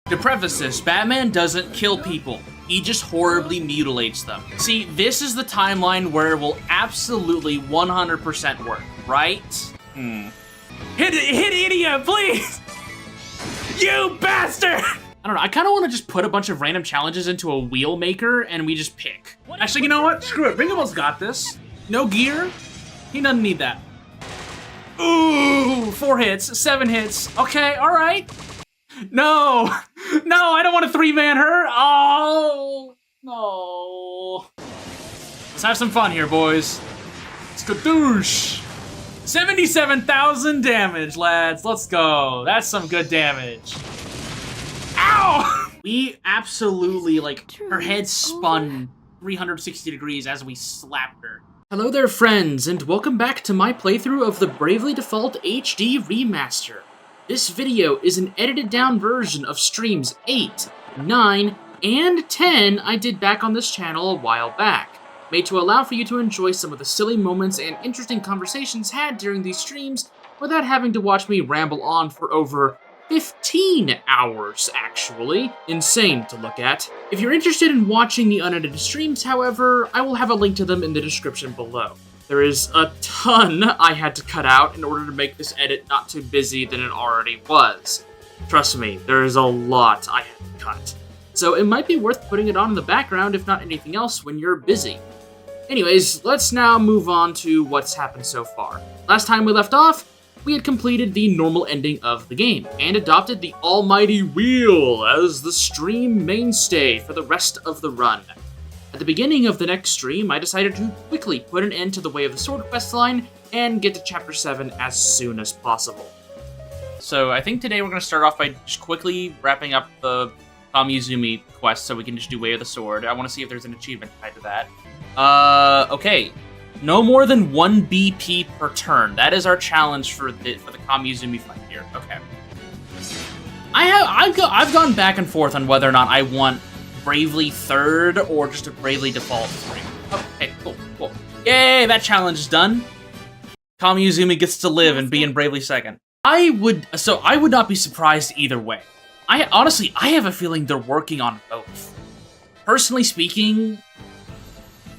To preface this, Batman doesn't kill people. He just horribly mutilates them. See, this is the timeline where it will absolutely 100% work, right? Hit idiot, please! You bastard! I don't know, I kind of want to just put a bunch of random challenges into a wheel maker and we just pick. Actually, you know what? Screw it, Ringables got this. No gear, he doesn't need that. Ooh, 4 hits, 7 hits. Okay, all right. No, I don't want a 3-man her. Oh, no. Let's have some fun here, boys. Skadoosh. 77,000 damage, lads. Let's go. That's some good damage. Ow! We absolutely, like, her head spun 360 degrees as we slapped her. Hello there, friends, and welcome back to my playthrough of the Bravely Default HD Remaster. This video is an edited down version of streams 8, 9, and 10 I did back on this channel a while back, made to allow for you to enjoy some of the silly moments and interesting conversations had during these streams without having to watch me ramble on for over 15 hours, actually. Insane to look at. If you're interested in watching the unedited streams, however, I will have a link to them in the description below. There is a ton I had to cut out in order to make this edit not too busy than it already was. Trust me, there is a lot I had to cut. So it might be worth putting it on in the background, if not anything else, when you're busy. Anyways, let's now move on to what's happened so far. Last time we left off, we had completed the normal ending of the game, and adopted the almighty wheel as the stream mainstay for the rest of the run. At the beginning of the next stream, I decided to quickly put an end to the Way of the Sword questline and get to Chapter 7 as soon as possible. So I think today we're going to start off by just quickly wrapping up the Kamiyuzumi quest so we can just do Way of the Sword. I want to see if there's an achievement tied to that. Okay. No more than 1 BP per turn. That is our challenge for the Kamiyuzumi fight here. Okay. I've gone back and forth on whether or not I want Bravely 3rd or just a Bravely Default 3. Okay, cool. Yay, that challenge is done. Kamiyuzumi gets to live and be in Bravely 2nd. I would not be surprised either way. I have a feeling they're working on both. Personally speaking,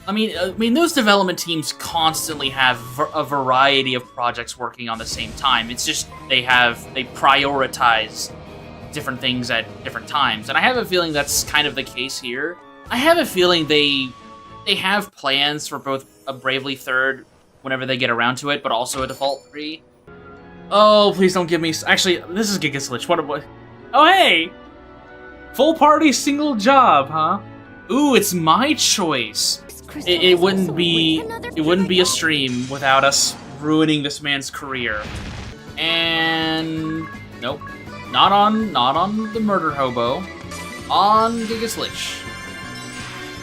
I mean, those development teams constantly have a variety of projects working on the same time. It's just they prioritize different things at different times, and I have a feeling that's kind of the case here. I have a feeling they have plans for both a Bravely 3rd whenever they get around to it, but also a Default 3. Oh, please don't give me... Actually, this is Gigaslitch. What? Oh, hey! Full party single job, huh? Ooh, it's my choice. It wouldn't be a stream without us ruining this man's career. And nope. Not on the murder hobo. On Gigaslitch.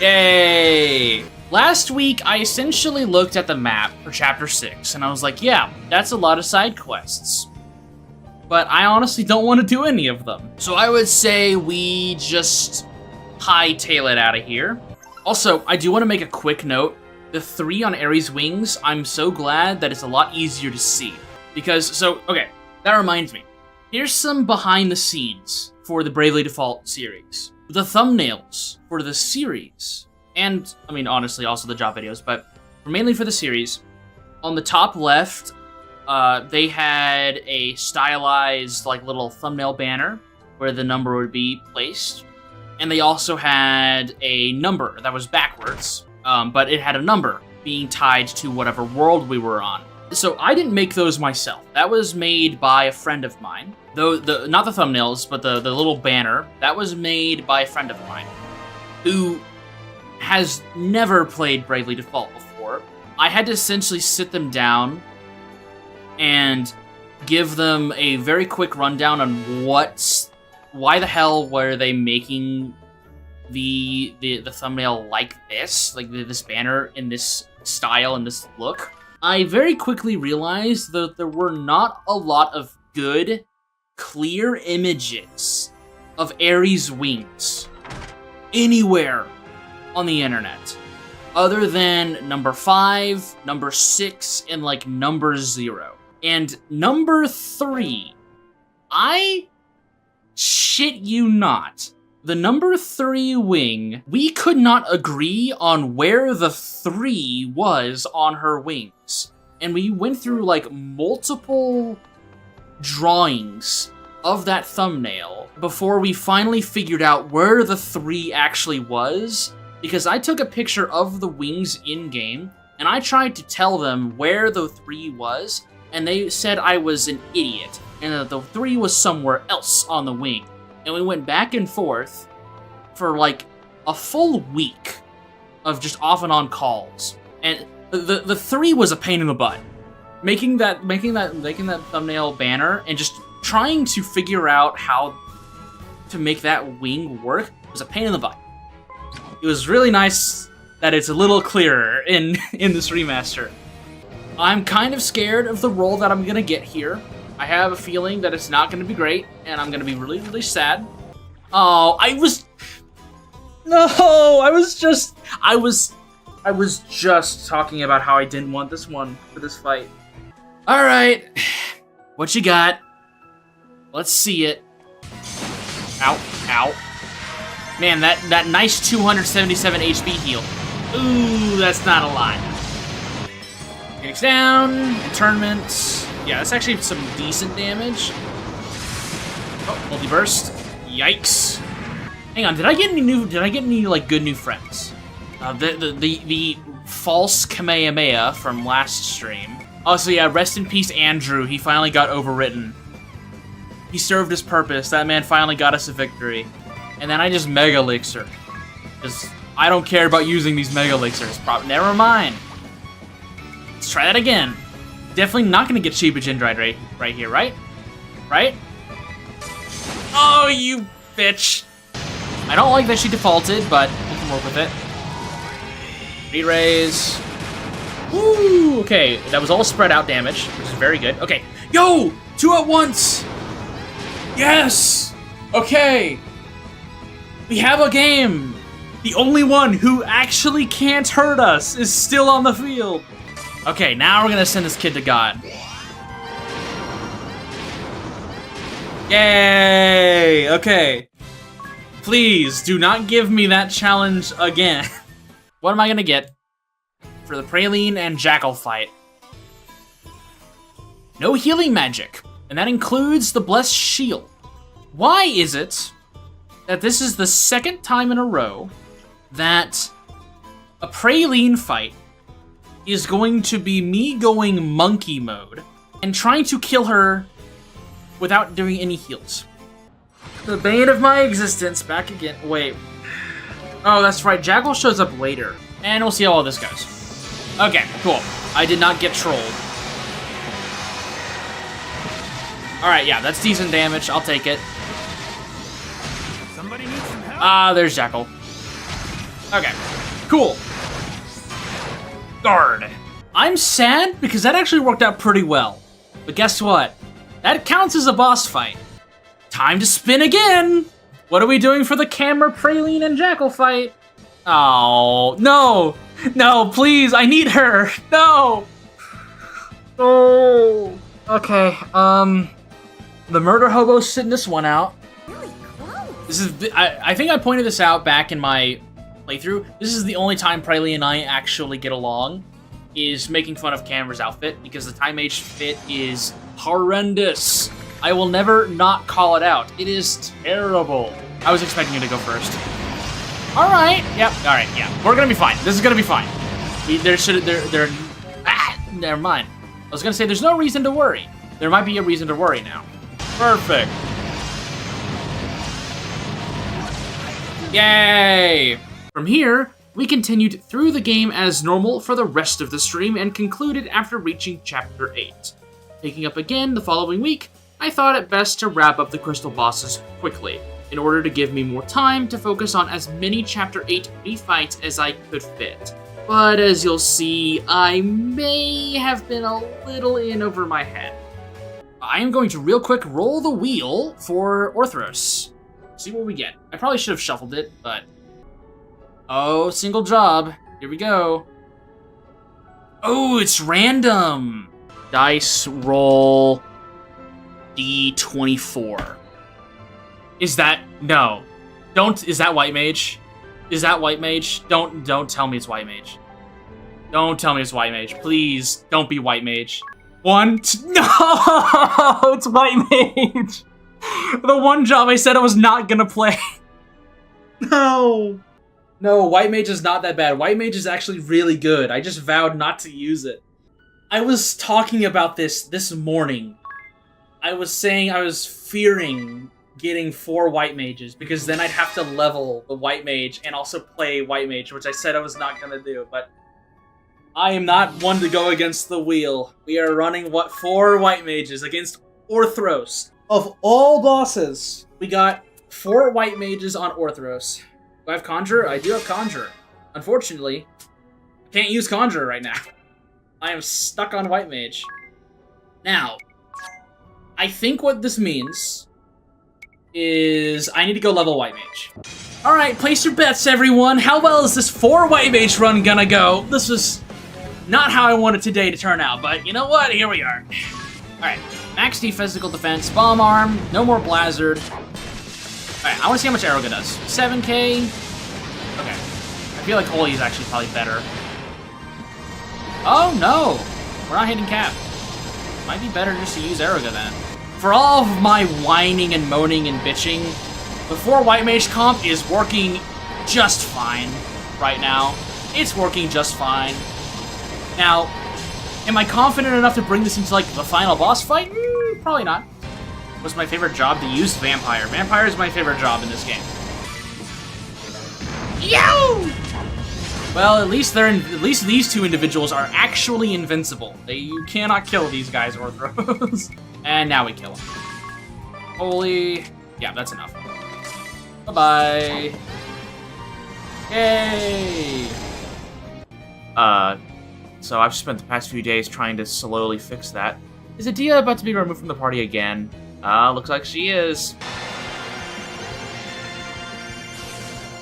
Yay! Last week, I essentially looked at the map for Chapter 6, and I was like, yeah, that's a lot of side quests. But I honestly don't want to do any of them. So I would say we just hightail it out of here. Also, I do want to make a quick note. The 3 on Ares' wings, I'm so glad that it's a lot easier to see. Because, okay, that reminds me. Here's some behind the scenes for the Bravely Default series. The thumbnails for the series, and, I mean, honestly, also the job videos, but mainly for the series, on the top left, they had a stylized, like, little thumbnail banner where the number would be placed. And they also had a number that was backwards, but it had a number being tied to whatever world we were on. So I didn't make those myself. That was made by a friend of mine. Though not the thumbnails, but the little banner, that was made by a friend of mine who has never played Bravely Default before. I had to essentially sit them down and give them a very quick rundown on why the hell were they making the thumbnail like this, like this banner in this style and this look. I very quickly realized that there were not a lot of good, clear images of Ares' wings anywhere on the internet, other than number 5, number 6, and like number 0. And number 3, I shit you not. The number 3 wing, we could not agree on where the 3 was on her wings. And we went through like multiple drawings of that thumbnail before we finally figured out where the 3 actually was, because I took a picture of the wings in-game, and I tried to tell them where the 3 was, and they said I was an idiot, and that the 3 was somewhere else on the wing. And we went back and forth for like a full week of just off and on calls. And the 3 was a pain in the butt. Making that thumbnail banner and just trying to figure out how to make that wing work was a pain in the butt. It was really nice that it's a little clearer in this remaster. I'm kind of scared of the role that I'm gonna get here. I have a feeling that it's not gonna be great, and I'm gonna be really, really sad. Oh, I was just talking about how I didn't want this one for this fight. All right, what you got? Let's see it. Ow, ow. Man, that nice 277 HP heal. Ooh, that's not a lot. Phoenix down, internment. Yeah, that's actually some decent damage. Oh, multi-burst. Yikes. Hang on, did I get any like good new friends? The false Kamehameha from last stream. Oh, so yeah, rest in peace, Andrew. He finally got overwritten. He served his purpose. That man finally got us a victory. And then I just Mega Elixir. Because I don't care about using these Mega Elixirs. Never mind. Let's try that again. Definitely not going to get Sheba Jindride right here, right? Right? Oh, you bitch. I don't like that she defaulted, but we can work with it. Re-raise. Woo! Okay, that was all spread out damage, which is very good. Okay, yo! 2 at once! Yes! Okay! We have a game! The only one who actually can't hurt us is still on the field. Okay, now we're gonna send this kid to God. Yay! Okay. Please, do not give me that challenge again. What am I gonna get for the Praline and Jackal fight? No healing magic, and that includes the Blessed Shield. Why is it that this is the second time in a row that a Praline fight is going to be me going monkey mode and trying to kill her without doing any heals? The bane of my existence, back again. Wait. Oh, that's right, Jackal shows up later. And we'll see how all this goes. Okay, cool. I did not get trolled. Alright, yeah, that's decent damage. I'll take it. Somebody needs some help. Ah, there's Jackal. Okay, cool. Guard. I'm sad because that actually worked out pretty well. But guess what? That counts as a boss fight. Time to spin again! What are we doing for the Camera, Praline, and Jackal fight? Oh, no! No, please, I need her! No! Oh. Okay, the Murder Hobo's sitting this one out. Really close. This is, I think I pointed this out back in my playthrough. This is the only time Praline and I actually get along, is making fun of Camera's outfit, because the Time Age fit is horrendous. I will never not call it out. It is terrible. I was expecting you to go first. All right. Yep. All right. Yeah. We're gonna be fine. This is gonna be fine. Never mind. I was gonna say there's no reason to worry. There might be a reason to worry now. Perfect. Yay! From here, we continued through the game as normal for the rest of the stream and concluded after reaching Chapter 8. Picking up again the following week, I thought it best to wrap up the crystal bosses quickly, in order to give me more time to focus on as many Chapter 8 refights as I could fit. But as you'll see, I may have been a little in over my head. I am going to real quick roll the wheel for Orthros. See what we get. I probably should have shuffled it, but... Oh, single job. Here we go. Oh, it's random. Dice roll D24. Is that... No. Don't... Is that White Mage? Is that White Mage? Don't tell me it's White Mage. Don't tell me it's White Mage. Please, don't be White Mage. No! It's White Mage! The one job I said I was not gonna play. No! No, White Mage is not that bad. White Mage is actually really good. I just vowed not to use it. I was talking about this morning. I was saying I was fearing getting 4 White Mages, because then I'd have to level the White Mage and also play White Mage, which I said I was not gonna do, but I am not one to go against the wheel. We are running, 4 White Mages against Orthros. Of all bosses, we got 4 White Mages on Orthros. Do I have Conjurer? I do have Conjurer. Unfortunately, I can't use Conjurer right now. I am stuck on White Mage. Now, I think what this means is I need to go level White Mage. Alright, place your bets, everyone. How well is this 4 White Mage run gonna go? This was not how I wanted today to turn out, but you know what? Here we are. Alright, max physical defense, bomb arm, no more Blizzard. Alright, I want to see how much Aeroga does. 7k? Okay. I feel like Holy is actually probably better. Oh, no! We're not hitting cap. Might be better just to use Aeroga then. For all of my whining and moaning and bitching, the 4 White Mage comp is working just fine right now. It's working just fine. Now, am I confident enough to bring this into, like, the final boss fight? Probably not. What's my favorite job to use? Vampire. Vampire is my favorite job in this game. Yo! Well, at least these 2 individuals are actually invincible. You cannot kill these guys, Orthros. And now we kill them. Holy... Yeah, that's enough. Bye-bye. Yay! So I've spent the past few days trying to slowly fix that. Is Adia about to be removed from the party again? Looks like she is.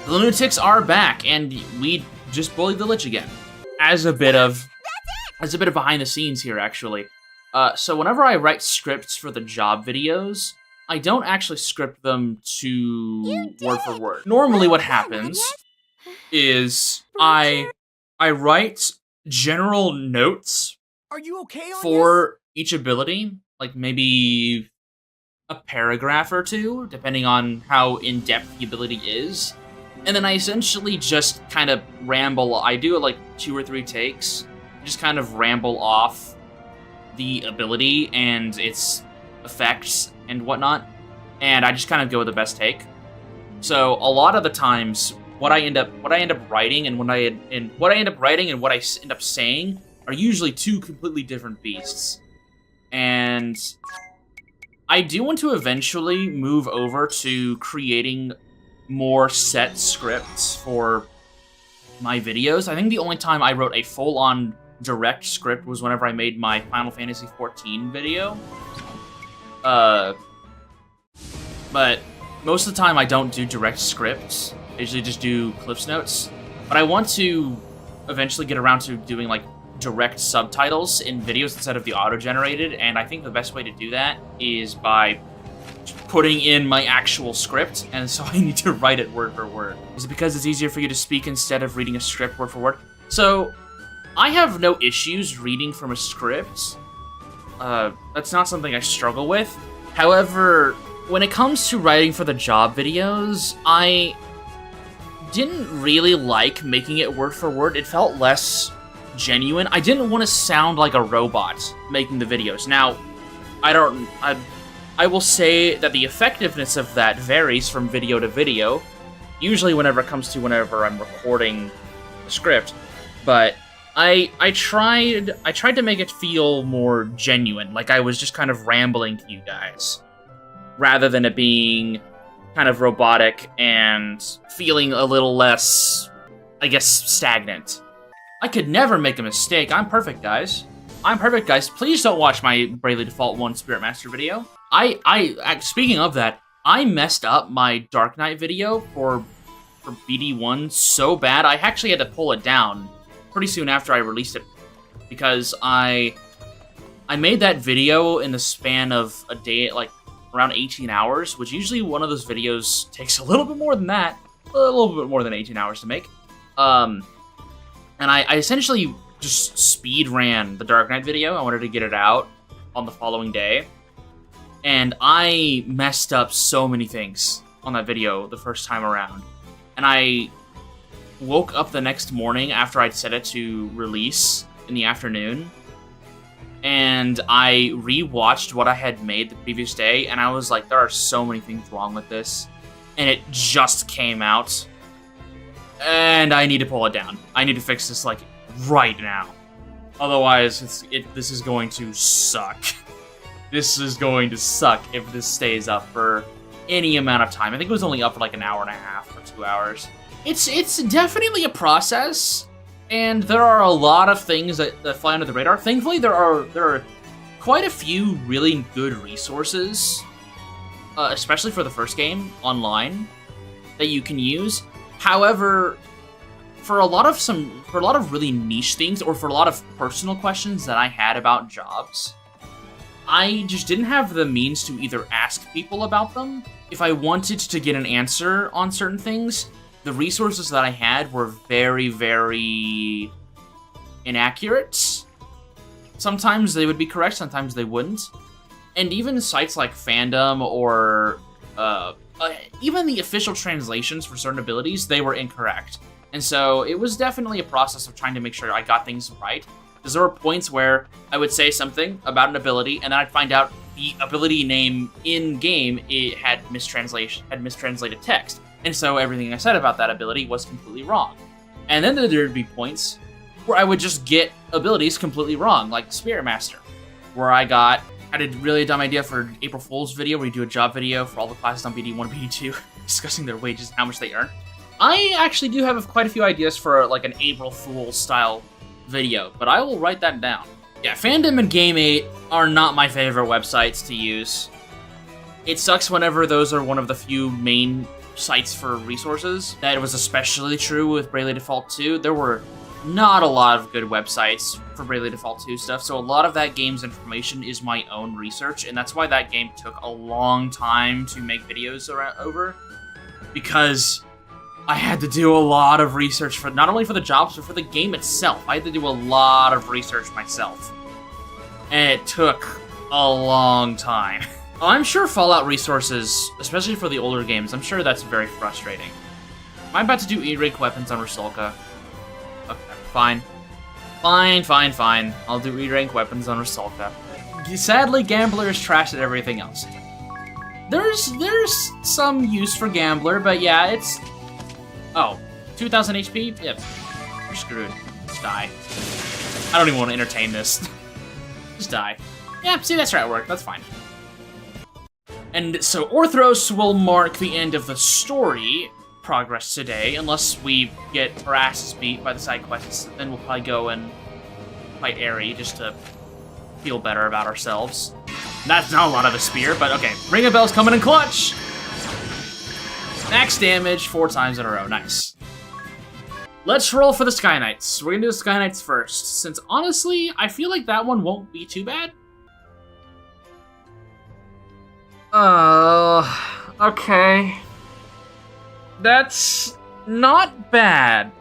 The lunatics are back, and we just bullied the Lich again. As a bit of behind the scenes here, actually. So whenever I write scripts for the job videos, I don't actually script them to word for word. Normally what happens is I write general notes for each ability, like maybe a paragraph or 2, depending on how in-depth the ability is. And then I essentially just kind of ramble. I do like 2 or 3 takes, just kind of ramble off the ability and its effects and whatnot, and I just kind of go with the best take. So a lot of the times, what I end up writing and what I end up saying are usually 2 completely different beasts. And I do want to eventually move over to creating more set scripts for my videos. I think the only time I wrote a full-on direct script was whenever I made my Final Fantasy XIV video. But most of the time I don't do direct scripts. I usually just do Cliff's Notes. But I want to eventually get around to doing like direct subtitles in videos instead of the auto-generated, and I think the best way to do that is by putting in my actual script, and so I need to write it word for word. Is it because it's easier for you to speak instead of reading a script word for word? So, I have no issues reading from a script. That's not something I struggle with. However, when it comes to writing for the job videos, I didn't really like making it word for word. It felt less genuine. I didn't want to sound like a robot making the videos. Now, I will say that the effectiveness of that varies from video to video, usually whenever it comes to whenever I'm recording the script, but I tried to make it feel more genuine, like I was just kind of rambling to you guys, rather than it being kind of robotic and feeling a little less, I guess, stagnant. I could never make a mistake. I'm perfect, guys. I'm perfect, guys. Please don't watch my Bravely Default 1 Spirit Master video. Speaking of that, I messed up my Dark Knight video for BD1 so bad, I actually had to pull it down pretty soon after I released it, because I made that video in the span of a day, like around 18 hours, which usually one of those videos takes a little bit more than that. A little bit more than 18 hours to make. And I essentially just speed ran the Dark Knight video. I wanted to get it out on the following day. And I messed up so many things on that video the first time around. And I woke up the next morning after I'd set it to release in the afternoon. And I rewatched what I had made the previous day. And I was like, there are so many things wrong with this. And it just came out. And I need to pull it down. I need to fix this, like, right now. Otherwise, this is going to suck. This is going to suck if this stays up for any amount of time. I think it was only up for like an hour and a half or 2 hours. It's definitely a process, and there are a lot of things that fly under the radar. Thankfully, there are quite a few really good resources, especially for the first game online, that you can use. However, for a lot of really niche things, or for a lot of personal questions that I had about jobs, I just didn't have the means to either ask people about them. If I wanted to get an answer on certain things, the resources that I had were very, very inaccurate. Sometimes they would be correct, sometimes they wouldn't. And even sites like Fandom or even the official translations for certain abilities, they were incorrect. And so it was definitely a process of trying to make sure I got things right. Because there were points where I would say something about an ability, and then I'd find out the ability name in-game had mistranslated text. And so everything I said about that ability was completely wrong. And then there'd be points where I would just get abilities completely wrong, like Spirit Master, where I had a really dumb idea for April Fool's video, where you do a job video for all the classes on BD1 and BD2, discussing their wages and how much they earn. I actually do have quite a few ideas for like an April Fool's style video, but I will write that down. Yeah, Fandom and Game8 are not my favorite websites to use. It sucks whenever those are one of the few main sites for resources. That was especially true with Bravely Default 2. There were not a lot of good websites for Bravely Default 2 stuff, so a lot of that game's information is my own research, and that's why that game took a long time to make videos over, because I had to do a lot of research for not only for the jobs, but for the game itself. I had to do a lot of research myself. And it took a long time. I'm sure Fallout resources, especially for the older games, I'm sure that's very frustrating. Am I about to do E-Rank weapons on Rusalka? Okay, fine. Fine. I'll do E-Rank weapons on Rusalka. Sadly, Gambler is trash at everything else. There's some use for Gambler, but yeah, it's... Oh, 2,000 HP? Yep. You're screwed. Just die. I don't even want to entertain this. Just die. Yeah, see, that's how it worked. That's fine. And so Orthros will mark the end of the story progress today, unless we get our asses beat by the side quests. Then we'll probably go and fight Aerie just to feel better about ourselves. That's not a lot of a spear, but okay. Ring of Bells coming in clutch! Max damage 4 times in a row. Nice. Let's roll for the Sky Knights. We're gonna do the Sky Knights first, since honestly, I feel like that one won't be too bad. Okay. That's not bad.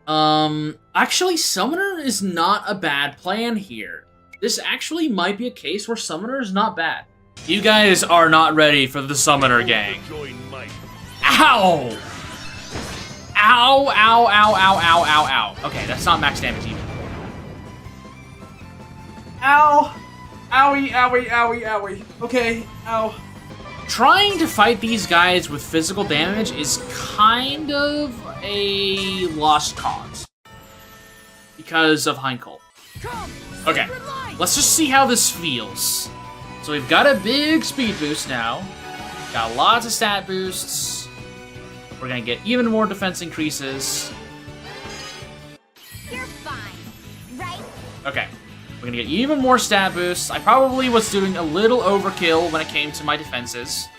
Actually, Summoner is not a bad plan here. This actually might be a case where Summoner is not bad. You guys are not ready for the Summoner gang. Ow! Ow. Okay, that's not max damage either. Ow! Owie. Okay, ow. Trying to fight these guys with physical damage is kind of a lost cause. Because of Heinkel. Okay, let's just see how this feels. So we've got a big speed boost now. Got lots of stat boosts. We're gonna get even more defense increases. You're fine, right? Okay, we're gonna get even more stat boosts. I probably was doing a little overkill when it came to my defenses.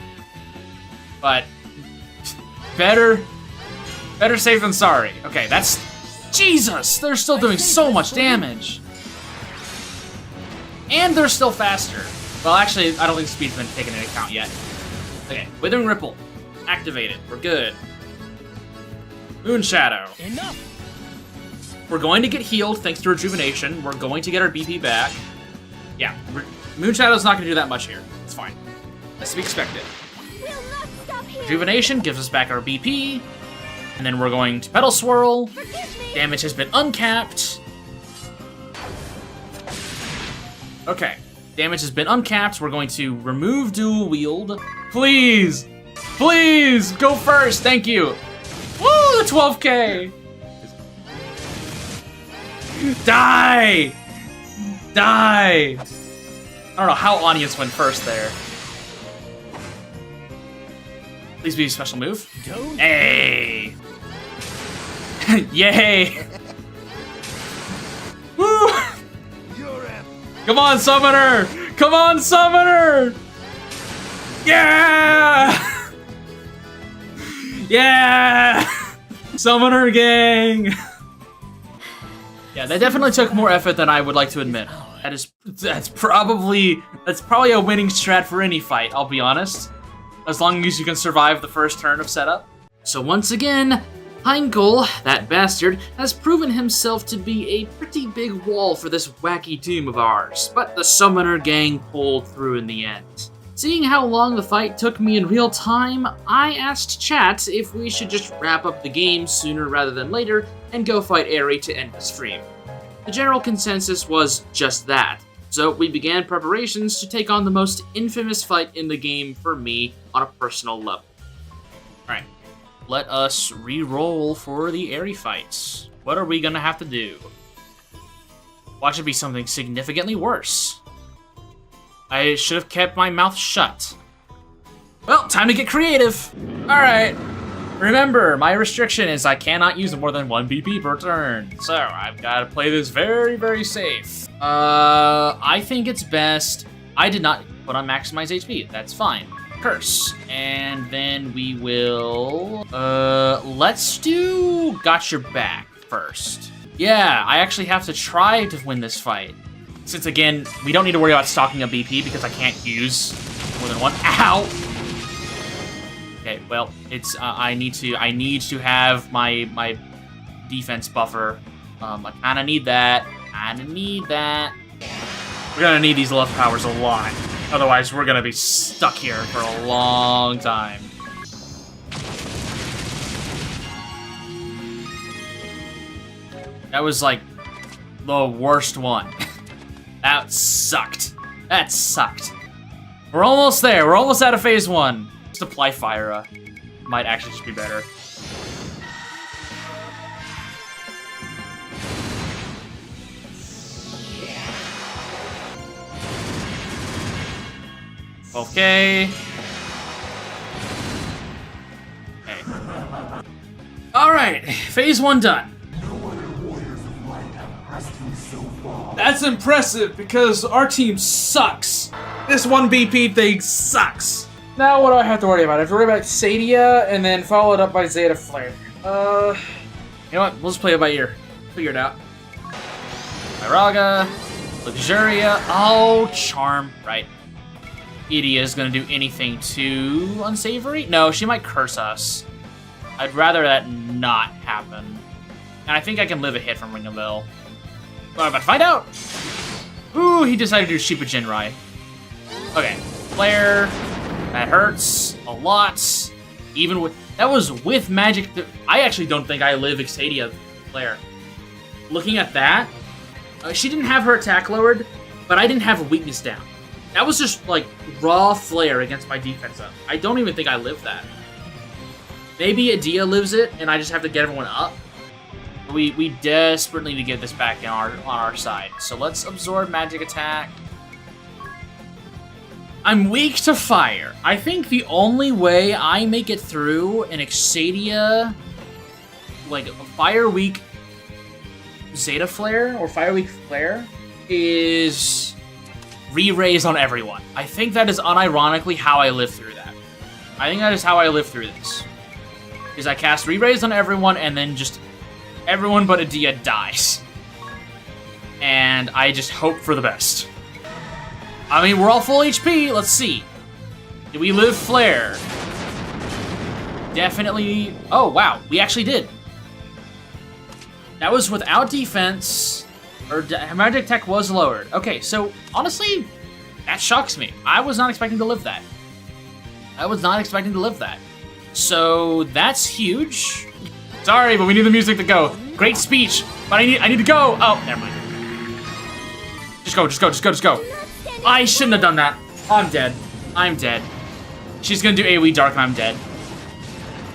But, better safe than sorry. Okay, that's... Jesus! They're still doing so much damage! And they're still faster. Well, actually, I don't think speed's been taken into account yet. Okay, Withering Ripple. Activated. We're good. Moon Shadow. Enough. We're going to get healed thanks to Rejuvenation. We're going to get our BP back. Yeah, Moon Shadow's not going to do that much here. It's fine. That's to be expected. We'll not stop here. Rejuvenation gives us back our BP. And then we're going to Petal Swirl. Forgive me. Damage has been uncapped. Okay. Damage has been uncapped. We're going to remove Dual Wield. Please! Please! Go first! Thank you! Woo! The 12k! Die! Die! I don't know how Ania's went first there. Please be a special move. Don't. Hey! Yay! Woo! Come on, Summoner! Come on, Summoner! Yeah! Yeah! Summoner gang! Yeah, that definitely took more effort than I would like to admit. That's probably a winning strat for any fight, I'll be honest. As long as you can survive the first turn of setup. So once again, Heinkel, that bastard, has proven himself to be a pretty big wall for this wacky team of ours, but the Summoner gang pulled through in the end. Seeing how long the fight took me in real time, I asked chat if we should just wrap up the game sooner rather than later and go fight Aerie to end the stream. The general consensus was just that, so we began preparations to take on the most infamous fight in the game for me on a personal level. Alright, let us re-roll for the Aerie fights. What are we gonna have to do? Watch it be something significantly worse. I should have kept my mouth shut. Well, time to get creative. Alright. Remember, my restriction is I cannot use more than 1 BP per turn. So, I've got to play this very, very safe. I think it's best... I did not put on maximize HP. That's fine. Curse. And then we will... let's do Got Your Back first. Yeah, I actually have to try to win this fight. Since, again, we don't need to worry about stocking a BP because I can't use more than 1. Ow! Okay, well, it's I need to have my defense buffer. I kind of need that. We're gonna need these love powers a lot. Otherwise, we're gonna be stuck here for a long time. That was like the worst one. That sucked. That sucked. We're almost there. We're almost out of phase 1. Just apply Fire. Might actually just be better. Okay. Alright, phase 1 done. That's impressive because our team sucks. This 1 BP thing sucks. Now what do I have to worry about? I have to worry about Sadia and then follow it up by Zeta Flare. You know what? We'll just play it by ear. Figure it out. Iraga, Luxuria. Oh, Charm. Right. Edea is gonna do anything too unsavory? No, she might curse us. I'd rather that not happen. And I think I can live a hit from Ring of Bell. But I'm about to find out! Ooh, he decided to do Sheepa Jinrai. Okay, Flare. That hurts a lot. Even with... That was with magic... I actually don't think I live Exadia Flare. Looking at that, she didn't have her attack lowered, but I didn't have a weakness down. That was just, like, raw Flare against my defense up. I don't even think I lived that. Maybe Edea lives it, and I just have to get everyone up. We desperately need to get this back on our side. So let's absorb magic attack. I'm weak to fire. I think the only way I make it through an Exadia, like a Fire Weak Zeta Flare or Fire Weak Flare, is re-raise on everyone. I think that is unironically how I live through that. I think that is how I live through this. Is I cast re-raise on everyone and then just everyone but Edea dies. And I just hope for the best. I mean, we're all full HP. Let's see. Did we live flare? Definitely. Oh, wow. We actually did. That was without defense. Or magic tech was lowered. Okay, so honestly, that shocks me. I was not expecting to live that. So that's huge. Sorry, but we need the music to go. Great speech, but I need to go. Oh, never mind. Just go. I shouldn't have done that. I'm dead. She's gonna do AoE Dark and I'm dead.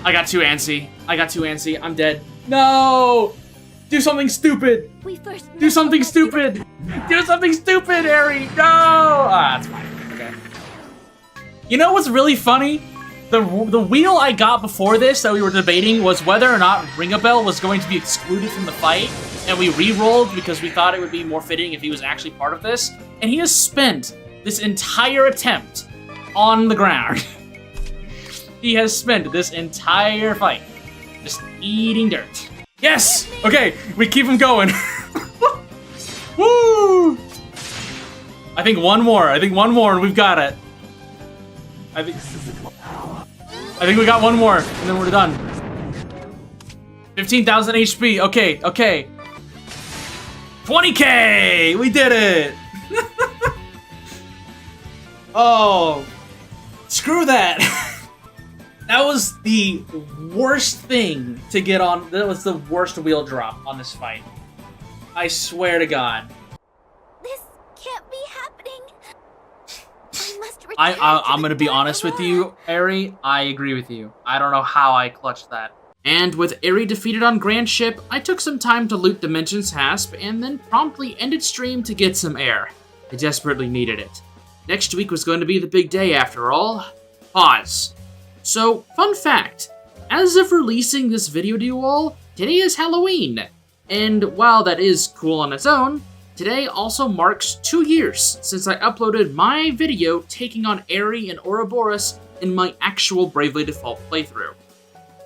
I got too antsy. I'm dead. No! Do something stupid. Do something stupid, Eri. No! Ah, that's fine. Okay. You know what's really funny? The wheel I got before this that we were debating was whether or not Ring-a-Bell was going to be excluded from the fight, and we re-rolled because we thought it would be more fitting if he was actually part of this. And he has spent this entire attempt on the ground. He has spent this entire fight just eating dirt. Yes! Okay, we keep him going. Woo! I think one more and we've got it. I think we got one more and then we're done. 15,000 HP. Okay. 20K! We did it! Oh, screw that. That was the worst thing to get on. That was the worst wheel drop on this fight. I swear to God. This can't be happening. I must I'm gonna be honest with you, Eri. I agree with you. I don't know how I clutched that. And with Eri defeated on Grand Ship, I took some time to loot Dimension's Hasp and then promptly ended stream to get some air. I desperately needed it. Next week was going to be the big day after all. Pause. So, fun fact, as of releasing this video to you all, today is Halloween. And while that is cool on its own, today also marks 2 years since I uploaded my video taking on Eri and Ouroboros in my actual Bravely Default playthrough.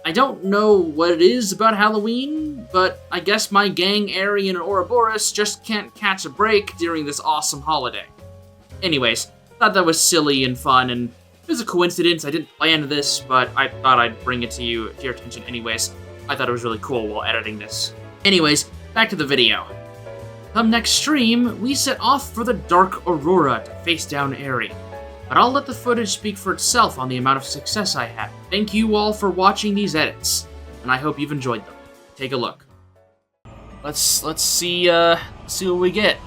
I don't know what it is about Halloween, but I guess my gang Eri and Ouroboros just can't catch a break during this awesome holiday. Anyways, thought that was silly and fun, and it was a coincidence. I didn't plan this, but I thought I'd bring it to your attention anyways. I thought it was really cool while editing this. Anyways, back to the video. Come next stream, we set off for the Dark Aurora to face down Eri. But I'll let the footage speak for itself on the amount of success I had. Thank you all for watching these edits, and I hope you've enjoyed them. Take a look. Let's see what we get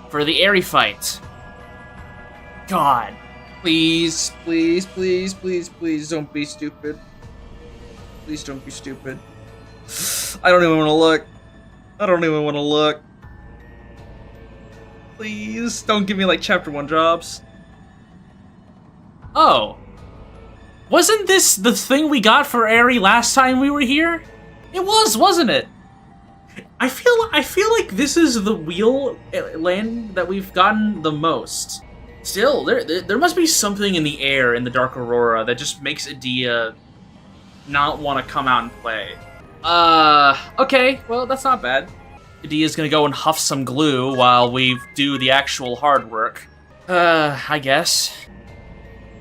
for the Eri fight. God. Please don't be stupid. Please don't be stupid. I don't even want to look. Please don't give me like chapter 1 jobs. Oh. Wasn't this the thing we got for Eri last time we were here? It was, wasn't it? I feel like this is the wheel land that we've gotten the most. Still, there must be something in the air in the Dark Aurora that just makes Adia not want to come out and play. Okay, well, that's not bad. Adia's gonna go and huff some glue while we do the actual hard work. I guess.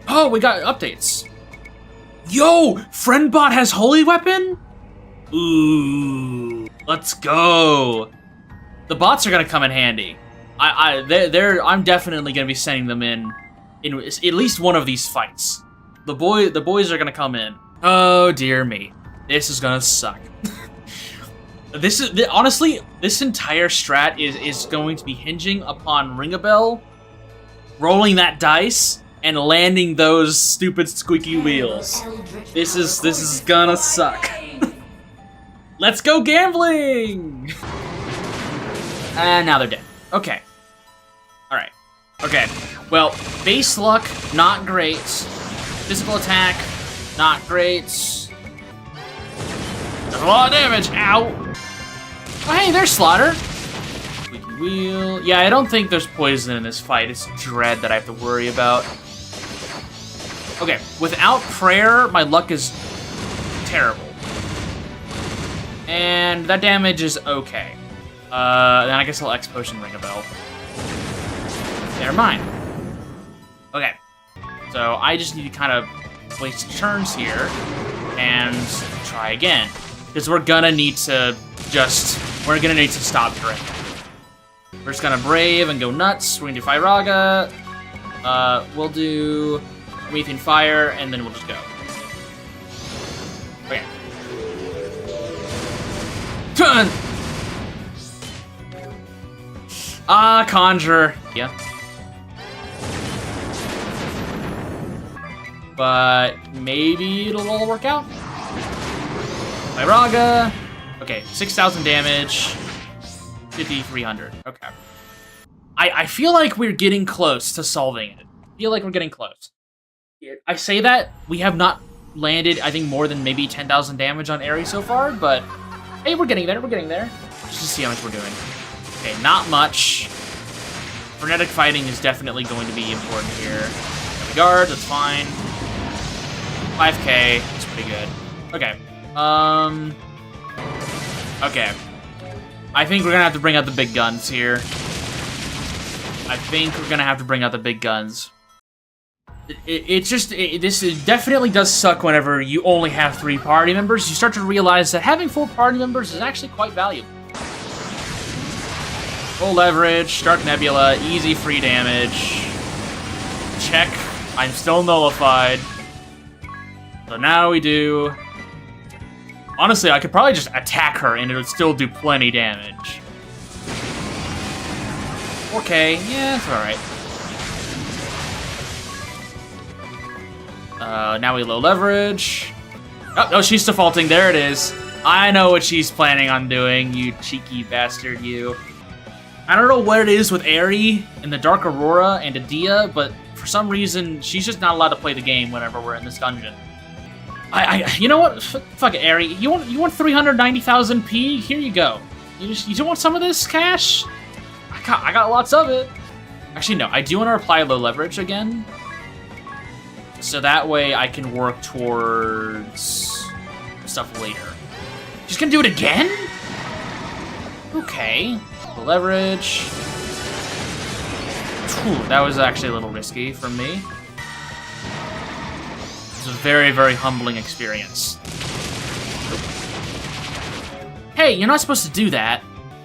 Oh, we got updates. Yo, Friendbot has Holy Weapon? Ooh, let's go. The bots are gonna come in handy. I'm definitely gonna be sending them in at least one of these fights. The boys are gonna come in. Oh dear me, this is gonna suck. Honestly, this entire strat is going to be hinging upon Ring-a-Bell rolling that dice and landing those stupid squeaky wheels. This is gonna suck. Let's go gambling! And now they're dead. Okay. Alright. Okay. Well, base luck, not great. Physical attack, not great. That's a lot of damage. Ow! Oh, hey, there's Slaughter. Squeaky wheel. Yeah, I don't think there's poison in this fight. It's dread that I have to worry about. Okay, without prayer, my luck is terrible. And that damage is okay. Then I guess I'll X-Potion Ring-a-Bell. Never mind. Okay. So I just need to kind of waste turns here and try again. Because we're gonna need to stop Drake. We're just gonna Brave and go nuts. We're gonna do Firaga. We'll do Promethean Fire, and then we'll just go. Okay. Turn! Conjure. Yeah. But maybe it'll all work out. Firaga. Okay, 6,000 damage. 5,300. Okay. I feel like we're getting close to solving it. I feel like we're getting close. I say that, we have not landed, I think, more than maybe 10,000 damage on Aerie so far, but hey, we're getting there, we're getting there. Just to see how much we're doing. Okay, not much. Frenetic fighting is definitely going to be important here. Guard, that's fine. 5k, that's pretty good. Okay. Okay. I think we're gonna have to bring out the big guns here. This definitely does suck whenever you only have 3 party members. You start to realize that having 4 party members is actually quite valuable. Full leverage, Dark Nebula, easy free damage. Check, I'm still nullified. So now we do... Honestly, I could probably just attack her and it would still do plenty damage. 4k, yeah, it's alright. Now we low leverage. Oh, no, she's defaulting. There it is. I know what she's planning on doing, you cheeky bastard, you. I don't know what it is with Aerie and the Dark Aurora and Adia, but for some reason, she's just not allowed to play the game whenever we're in this dungeon. You know what? Fuck it, Aerie. You want 390,000 P? Here you go. You don't want some of this cash? I got lots of it. Actually, no. I do want to apply low leverage again. So that way I can work towards stuff later. She's gonna do it again? Okay. Low leverage. Whew, that was actually a little risky for me. It was a very, very humbling experience. Hey, you're not supposed to do that.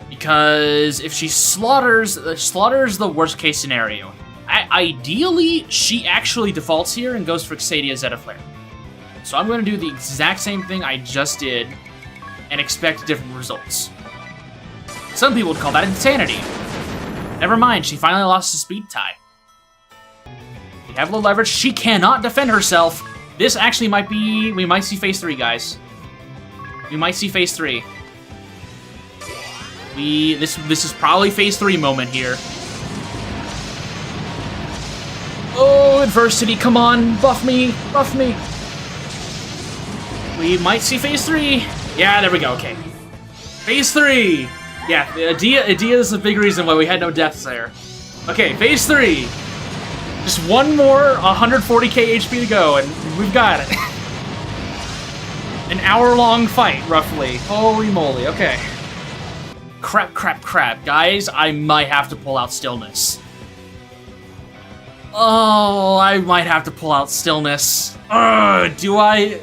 Because if she slaughters the worst case scenario. Ideally, she actually defaults here and goes for Xadia Zeta Flare. So I'm going to do the exact same thing I just did and expect different results. Some people would call that insanity. Never mind, she finally lost the speed tie. We have low leverage. She cannot defend herself. This actually might be... We might see phase 3, guys. We might see phase 3. This is probably phase 3 moment here. Oh, adversity, come on, buff me, buff me. We might see phase 3. Yeah, there we go, okay. Phase 3. Yeah, Adia is the big reason why we had no deaths there. Okay, phase 3. Just one more 140k HP to go, and we've got it. An hour-long fight, roughly. Holy moly, okay. Crap, crap, crap. Guys, I might have to pull out Stillness. Oh, I might have to pull out Stillness. Do I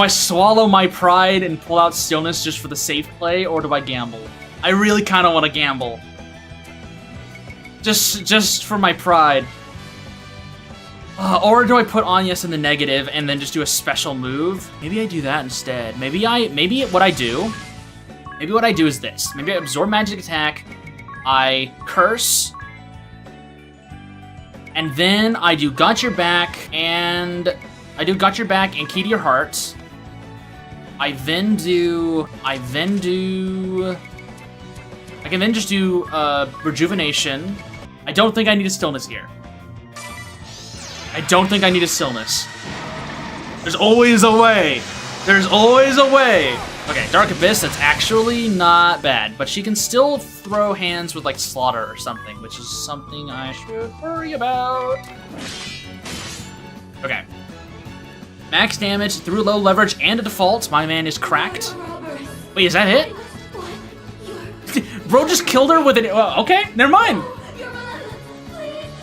swallow my pride and pull out Stillness just for the safe play, or do I gamble? I really kind of want to gamble. Just for my pride. Or do I put Anyas in the negative and then just do a special move? Maybe I do that instead. Maybe what I do is this. Maybe I absorb magic attack, I curse, and then I do Got Your Back, and Key to Your Heart. I can then just do Rejuvenation. I don't think I need a Stillness here. I don't think I need a Stillness. There's always a way. There's always a way. Okay, Dark Abyss, that's actually not bad, but she can still throw hands with, like, Slaughter or something, which is something I should worry about. Okay. Max damage through low leverage and a default. My man is cracked. Wait, is that it? Bro just killed her with an... okay, never mind.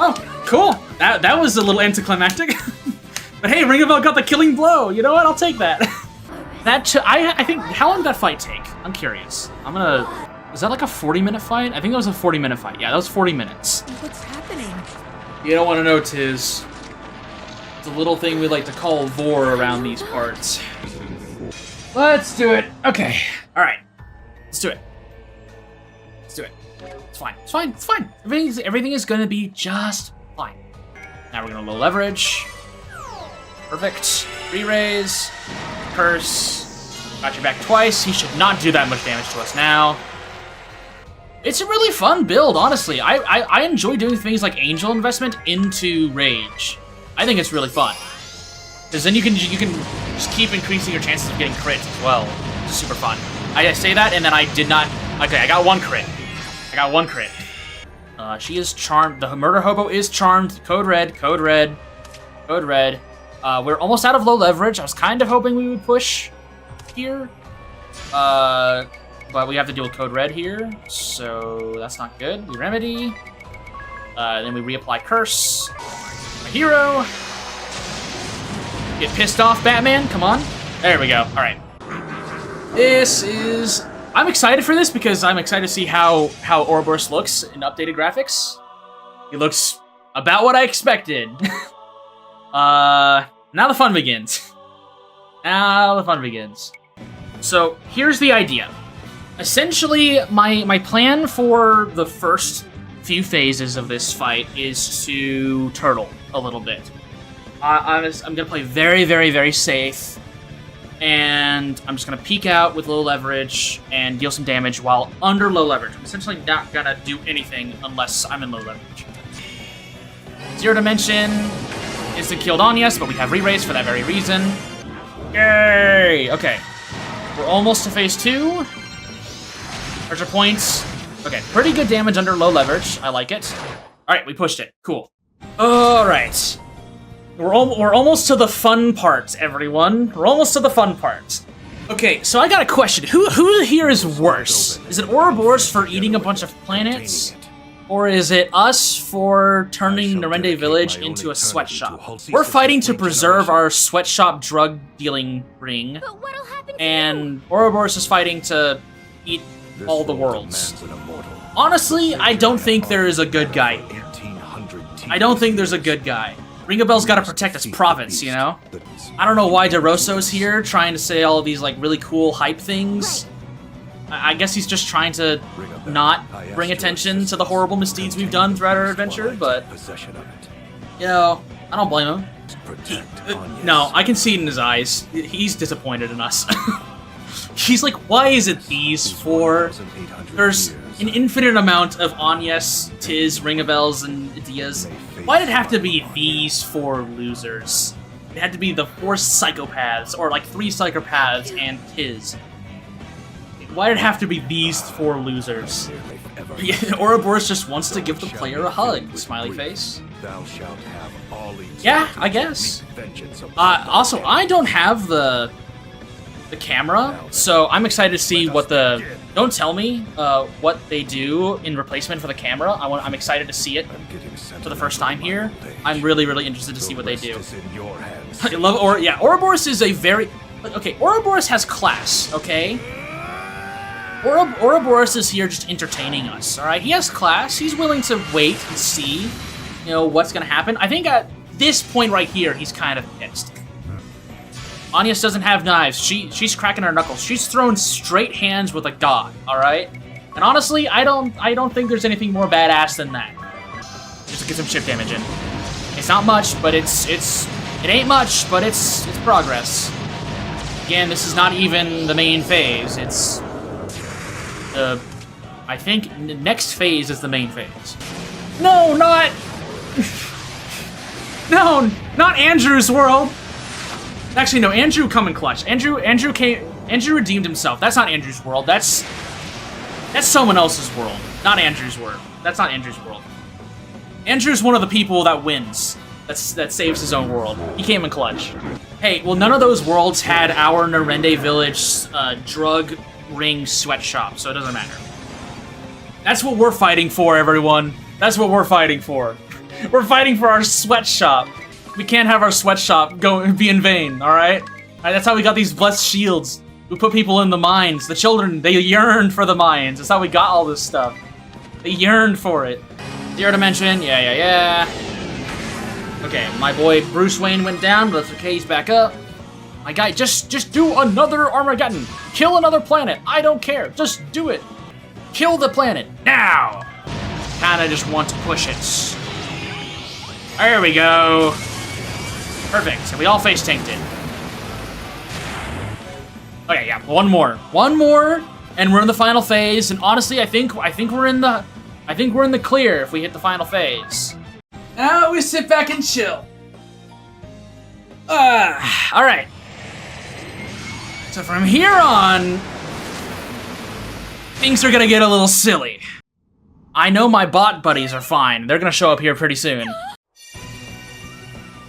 Oh, cool. That was a little anticlimactic. But hey, Ring of Bell got the killing blow. You know what? I'll take that. I think, how long did that fight take? I'm curious. Was that like a 40-minute fight? I think that was a 40-minute fight. Yeah, that was 40 minutes. What's happening? You don't want to know, Tiz. It's a little thing we like to call vor around these parts. Let's do it. Okay. All right. Let's do it. Let's do it. It's fine. It's fine. It's fine. Everything is gonna be just fine. Now we're gonna low leverage. Perfect. Re-raise. Curse. Got your back twice. He should not do that much damage to us now. It's a really fun build, honestly. I enjoy doing things like Angel Investment into Rage. I think it's really fun. Because then you can just keep increasing your chances of getting crits as well. It's super fun. I say that, and then I did not... Okay, I got one crit. She is charmed. The Murder Hobo is charmed. Code red, code red, code red. We're almost out of low leverage. I was kind of hoping we would push here. But we have to deal with code red here, so that's not good. We remedy. Then we reapply curse. My hero. Get pissed off, Batman. Come on. There we go. All right. This is... I'm excited for this because I'm excited to see how Ouroboros looks in updated graphics. He looks about what I expected. Now the fun begins. Now the fun begins. So here's the idea. Essentially, my plan for the first few phases of this fight is to turtle a little bit. I'm gonna play very, very, very safe, and I'm just gonna peek out with low leverage and deal some damage while under low leverage. I'm essentially not gonna do anything unless I'm in low leverage. Zero Dimension instant killed Anyas, but we have re-raise for that very reason. Yay! Okay, we're almost to phase 2. Pressure points. Okay, pretty good damage under low leverage. I like it. All right, we pushed it. Cool. All right. We're almost to the fun part, everyone. We're almost to the fun part. Okay, so I got a question. Who here is worse? Is it Ouroboros for eating a bunch of planets? Or is it us for turning Nerende Village into a sweatshop? We're fighting to preserve our sweatshop drug-dealing ring. But what'll happen to And Ouroboros is fighting to eat all the worlds. Honestly, I don't think there is a good guy here. I don't think there's a good guy. Ring of Bell's gotta protect his province, you know? I don't know why DeRosso's here trying to say all these like really cool hype things. I guess he's just trying to not bring attention to the horrible misdeeds we've done throughout our adventure, but you know, I don't blame him. No, I can see it in his eyes. He's disappointed in us. He's like, why is it these four? There's an infinite amount of Anyas, Tiz, Ring of Bells, and Diaz. Why did it have to be these four losers? It had to be the 4 psychopaths, or like 3 psychopaths and Tiz. Why did it have to be these 4 losers? Yeah, Ouroboros just wants to give the player a hug, smiley face. Yeah, I guess. Also, I don't have the camera, so I'm excited to see what the... Don't tell me what they do in replacement for the camera. I'm excited to see it for the first time here. I'm really, really interested to see what they do. I love Ouroboros is a very... Okay, Ouroboros has class, okay? Ouroboros is here just entertaining us, alright? He has class. He's willing to wait and see, you know, what's gonna happen. I think at this point right here, he's kind of pissed. Anyas doesn't have knives. She's cracking her knuckles. She's throwing straight hands with a dog, alright? And honestly, I don't think there's anything more badass than that. Just to get some chip damage in. It's not much, but it ain't much, but it's progress. Again, this is not even the main phase. It's I think the next phase is the main phase. No, not No, not Andrew's world. Actually, no, Andrew come in clutch. Andrew redeemed himself. That's not Andrew's world. That's someone else's world. Not Andrew's world. That's not Andrew's world. Andrew's one of the people that wins. That saves his own world. He came in clutch. Hey, well, none of those worlds had our Nerende Village drug ring sweatshop, so it doesn't matter. That's what we're fighting for, everyone. That's what we're fighting for. We're fighting for our sweatshop. We can't have our sweatshop be in vain, alright? That's how we got these blessed shields. We put people in the mines. The children, they yearned for the mines. That's how we got all this stuff. They yearned for it. Zero dimension, yeah. Okay, my boy Bruce Wayne went down, but that's okay, he's back up. My guy, just do another Armageddon. Kill another planet. I don't care. Just do it. Kill the planet now. Kinda just want to push it. There we go. Perfect. So we all face tanked it. Okay, yeah, one more, and we're in the final phase. And honestly, I think we're in the clear if we hit the final phase. Now we sit back and chill. All right. So from here on, things are gonna get a little silly. I know my bot buddies are fine. They're gonna show up here pretty soon.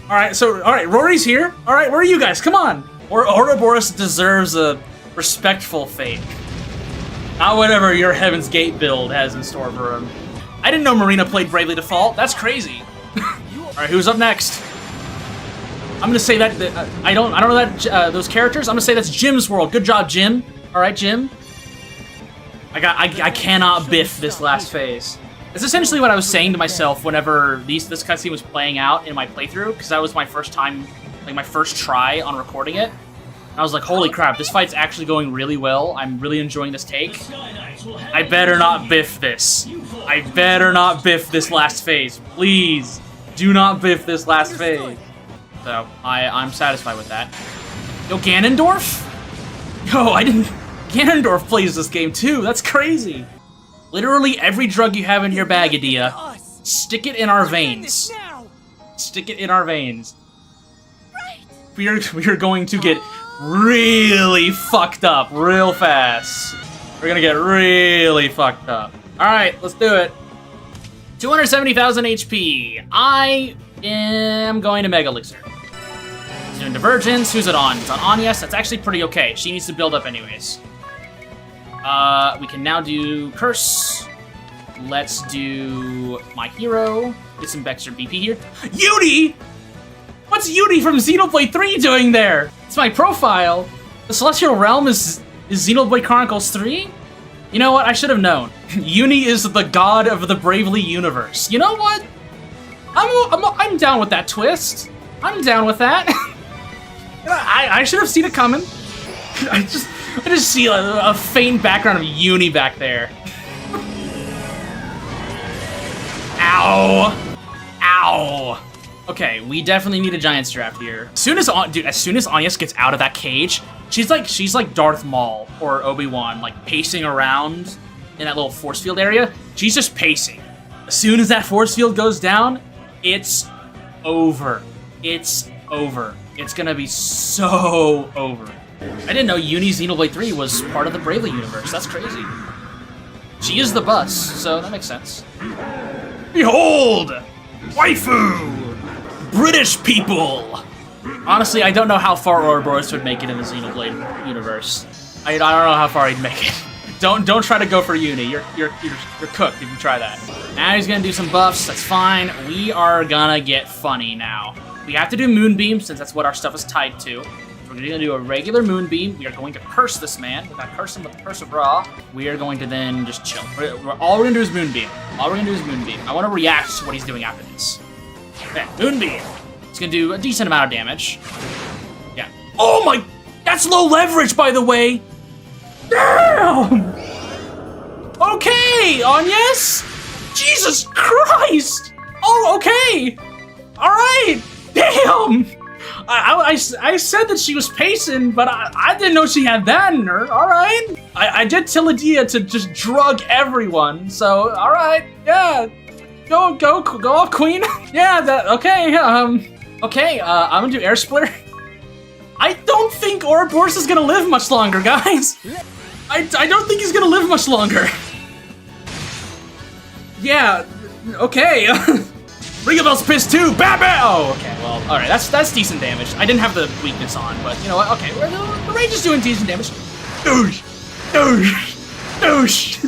All right, Rory's here. All right, where are you guys? Come on. Ouroboros deserves a respectful fate. Not whatever your Heaven's Gate build has in store for him. I didn't know Marina played Bravely Default. That's crazy. All right, who's up next? I'm gonna say that I don't know that those characters. I'm gonna say that's Jim's world. Good job, Jim. All right, Jim. I cannot biff this last phase. It's essentially what I was saying to myself whenever this cutscene was playing out in my playthrough, because that was my first time, like my first try on recording it. And I was like, holy crap, this fight's actually going really well. I'm really enjoying this take. I better not biff this. I better not biff this last phase. Please, do not biff this last phase. So, I'm satisfied with that. Yo, Ganondorf? Yo, Ganondorf plays this game too. That's crazy. Literally every drug you have in your bag, Adia, stick it in our veins. Stick it in our veins. We are going to get really fucked up real fast. We're gonna get really fucked up. Alright, let's do it. 270,000 HP. I am going to Mega Elixir. He's doing Divergence. Who's it on? It's on Anyes. That's actually pretty okay. She needs to build up anyways. We can now do Curse. Let's do my hero. Get some Bexer BP here. Yudi! What's Yudi from Xenoblade 3 doing there? It's my profile. The Celestial Realm is Xenoblade Chronicles 3? You know what? I should have known. Uni is the god of the Bravely universe. You know what? I'm down with that twist. I'm down with that. I should have seen it coming. I just see a faint background of Uni back there. Ow! Ow! Okay, we definitely need a Giant's Draft here. As soon as Anyes gets out of that cage, she's like Darth Maul or Obi-Wan, like pacing around in that little force field area. She's just pacing. As soon as that force field goes down, it's over. It's over. It's gonna be so over. I didn't know Uni Xenoblade 3 was part of the Bravely universe. That's crazy. She is the bus, so that makes sense. Behold! Waifu! British people! Honestly, I don't know how far Ouroboros would make it in the Xenoblade universe. I don't know how far he'd make it. Don't try to go for Uni. You're cooked if you try that. Now he's gonna do some buffs. That's fine. We are gonna get funny now. We have to do Moonbeam since that's what our stuff is tied to. We're gonna do a regular Moonbeam. We are going to curse this man. We're gonna curse him with the Curse of Ra. We are going to then just chill. All we're gonna do is Moonbeam. All we're gonna do is Moonbeam. I want to react to what he's doing after this. Okay, Moonbeam. It's gonna do a decent amount of damage. Yeah. Oh my! That's low leverage, by the way. Damn. Okay, Anyes. Jesus Christ. Oh, okay. All right. Damn. I said that she was pacing, but I didn't know she had that in her. All right. I did tell Adia to just drug everyone. So all right. Yeah. Go off, Queen. Yeah. Okay. Okay. I'm gonna do Air Splitter. I don't think Ouroboros is gonna live much longer, guys. I don't think he's gonna live much longer. Yeah. Okay. Ring of Bells Piss 2, bam bam! Oh, okay, well, alright, that's decent damage. I didn't have the weakness on, but you know what? Okay, the range is doing decent damage. Douche! Douche! Douche!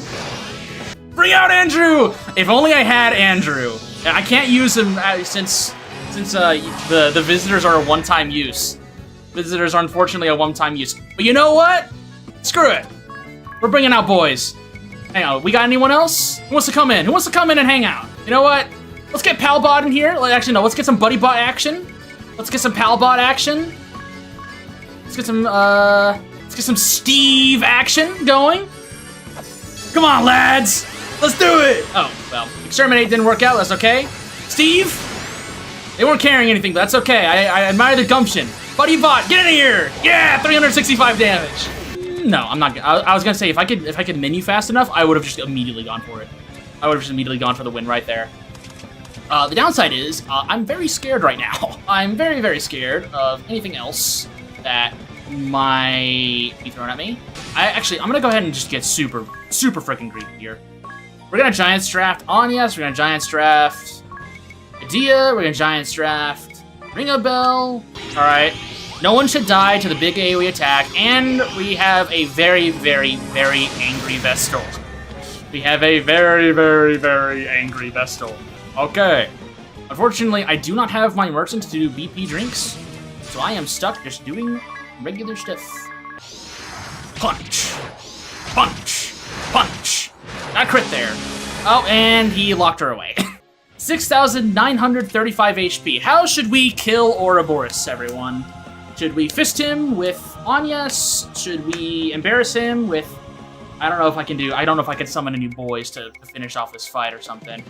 Bring out Andrew! If only I had Andrew. I can't use him since the visitors are a one-time use. Visitors are unfortunately a one-time use. But you know what? Screw it. We're bringing out boys. Hang on, we got anyone else? Who wants to come in? Who wants to come in and hang out? You know what? Let's get Palbot in here. Actually, no, let's get some Buddy Bot action. Let's get some Palbot action. Let's get some Steve action going. Come on, lads. Let's do it. Oh, well, Exterminate didn't work out. That's okay. Steve, they weren't carrying anything, but that's okay. I admire the gumption. Buddy Bot, get in here. Yeah, 365 damage. No, I'm not. I was gonna say if I could menu fast enough, I would have just immediately gone for it. I would have just immediately gone for the win right there. The downside is I'm very scared right now. I'm very, very scared of anything else that might be thrown at me. I'm gonna go ahead and just get super, super freaking greedy here. We're gonna Giants draft Anyas. We're gonna Giants draft Idea. We're gonna Giants draft Ring a Bell. All right. No one should die to the big AoE attack, and we have a very, very, very angry Vestal. We have a very, very, very angry Vestal. Okay. Unfortunately, I do not have my merchant to do BP drinks, so I am stuck just doing regular stuff. Punch. Punch. Punch. Got crit there. Oh, and he locked her away. 6,935 HP. How should we kill Ouroboros, everyone? Should we fist him with Anyas? Should we embarrass him with... I don't know if I can summon any boys to finish off this fight or something.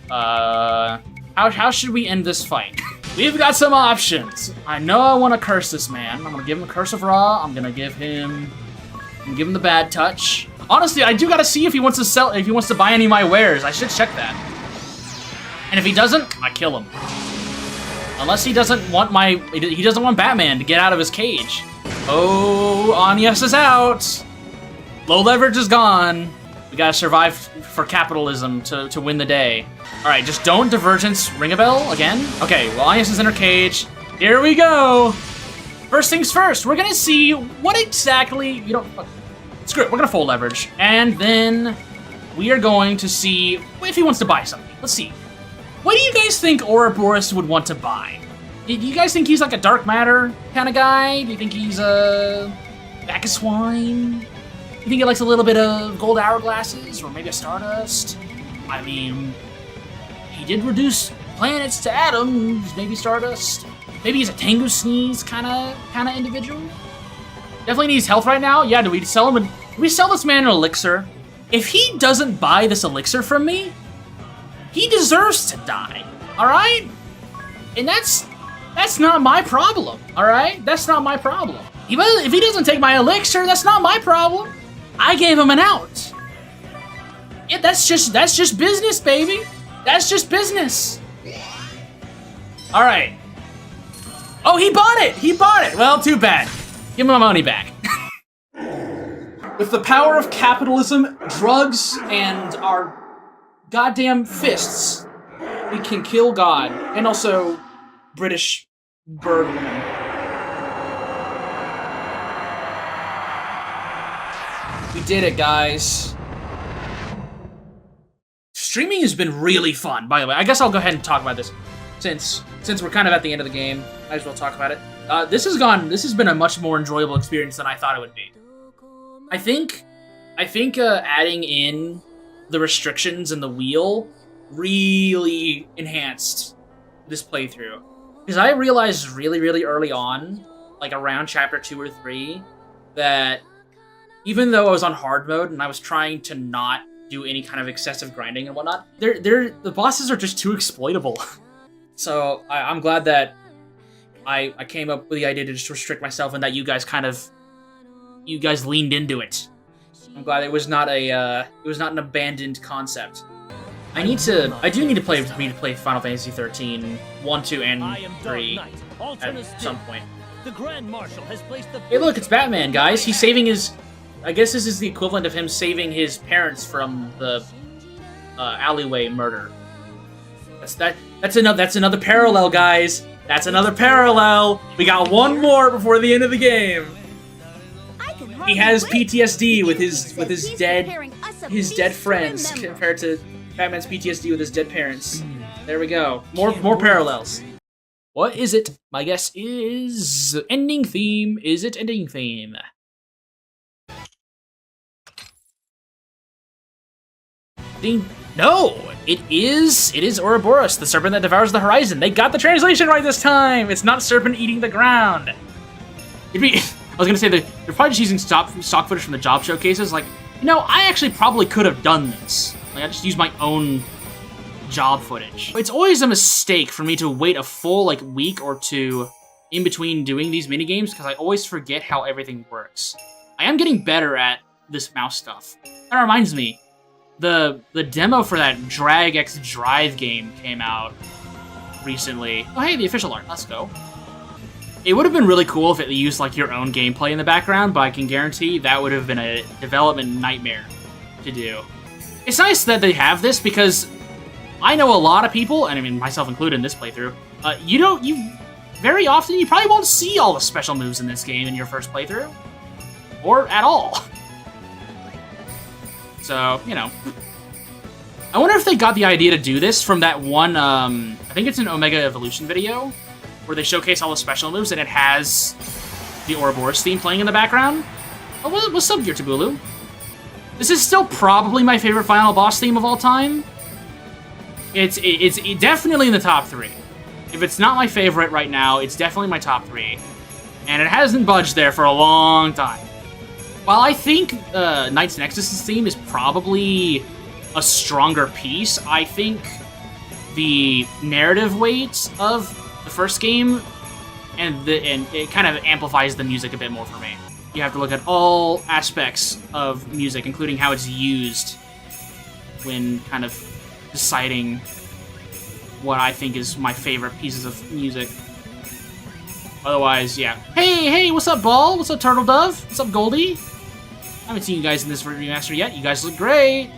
How should we end this fight? We've got some options. I know I want to curse this man. I'm gonna give him a Curse of Ra. I'm gonna give him the bad touch. Honestly, I do gotta see if he wants to buy any of my wares. I should check that. And if he doesn't, I kill him. Unless he doesn't want he doesn't want Batman to get out of his cage. Oh, Anyas is out. Low leverage is gone. We gotta survive for capitalism to win the day. All right, just don't Divergence Ring a Bell again. Okay, well, Anyas is in her cage. Here we go. First things first, we're gonna see what exactly, screw it, we're gonna full leverage. And then we are going to see if he wants to buy something. Let's see. What do you guys think Ouroboros would want to buy? Do you guys think he's like a dark matter kind of guy? Do you think he's a back of swine? Do you think he likes a little bit of gold hourglasses or maybe a stardust? I mean, he did reduce planets to atoms, maybe stardust. Maybe he's a Tengu Sneeze kind of individual. Definitely needs health right now. Yeah, do we sell him? Do we sell this man an elixir? If he doesn't buy this elixir from me, he deserves to die, all right? And that's not my problem, all right? That's not my problem. If he doesn't take my elixir, that's not my problem. I gave him an out. Yeah, that's just business, baby. That's just business. All right. Oh, he bought it. He bought it. Well, too bad. Give him my money back. With the power of capitalism, drugs, and our goddamn fists, we can kill God, and also British bird women. We did it, guys. Streaming has been really fun, by the way. I guess I'll go ahead and talk about this, since we're kind of at the end of the game. Might as well talk about it. This has been a much more enjoyable experience than I thought it would be. I think adding in the restrictions and the wheel really enhanced this playthrough. Because I realized really, really early on, like around chapter 2 or 3, that even though I was on hard mode and I was trying to not do any kind of excessive grinding and whatnot, the bosses are just too exploitable. So I'm glad that I came up with the idea to just restrict myself and that you guys leaned into it. I'm glad it was not an abandoned concept. I do need to play Final Fantasy 13, 1, 2, and 3 at some point. The Grand Marshal has placed the... Hey look, it's Batman, guys. He's saving his... I guess this is the equivalent of him saving his parents from the alleyway murder. That's another parallel, guys. That's another parallel. We got one more before the end of the game. He has PTSD with his dead friends compared to Batman's PTSD with his dead parents. There we go. More parallels. What is it? My guess is ending theme. Is it ending theme? No, it is Ouroboros, the serpent that devours the horizon. They got the translation right this time. It's not serpent eating the ground. I was gonna say they're probably just using stock footage from the job showcases. Like, you know, I actually probably could have done this. Like, I just used my own job footage. It's always a mistake for me to wait a full like week or two in between doing these minigames because I always forget how everything works. I am getting better at this mouse stuff. That reminds me, the demo for that Drag X Drive game came out recently. Oh hey, the official art, let's go. It would have been really cool if it used like your own gameplay in the background, but I can guarantee that would have been a development nightmare to do. It's nice that they have this because I know a lot of people, and I mean myself included in this playthrough, you very often you probably won't see all the special moves in this game in your first playthrough, or at all. So, you know. I wonder if they got the idea to do this from that one, I think it's an Omega Evolution video, where they showcase all the special moves, and it has the Ouroboros theme playing in the background. Oh, what's up, Tabulu? This is still probably my favorite final boss theme of all time. It's definitely in the top 3. If it's not my favorite right now, it's definitely my top 3. And it hasn't budged there for a long time. While I think Knights Nexus' theme is probably a stronger piece, I think the narrative weight of the first game and it kind of amplifies the music a bit more for me. You have to look at all aspects of music, including how it's used when kind of deciding what I think is my favorite pieces of music. Otherwise, yeah. Hey, what's up, Ball? What's up, Turtle Dove? What's up, Goldie? I haven't seen you guys in this remaster yet. You guys look great.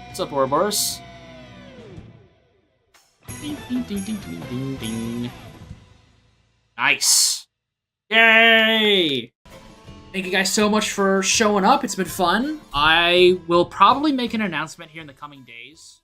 What's up, Ouroboros? Ding, ding, ding, ding, ding, ding, ding. Nice. Yay! Thank you guys so much for showing up. It's been fun. I will probably make an announcement here in the coming days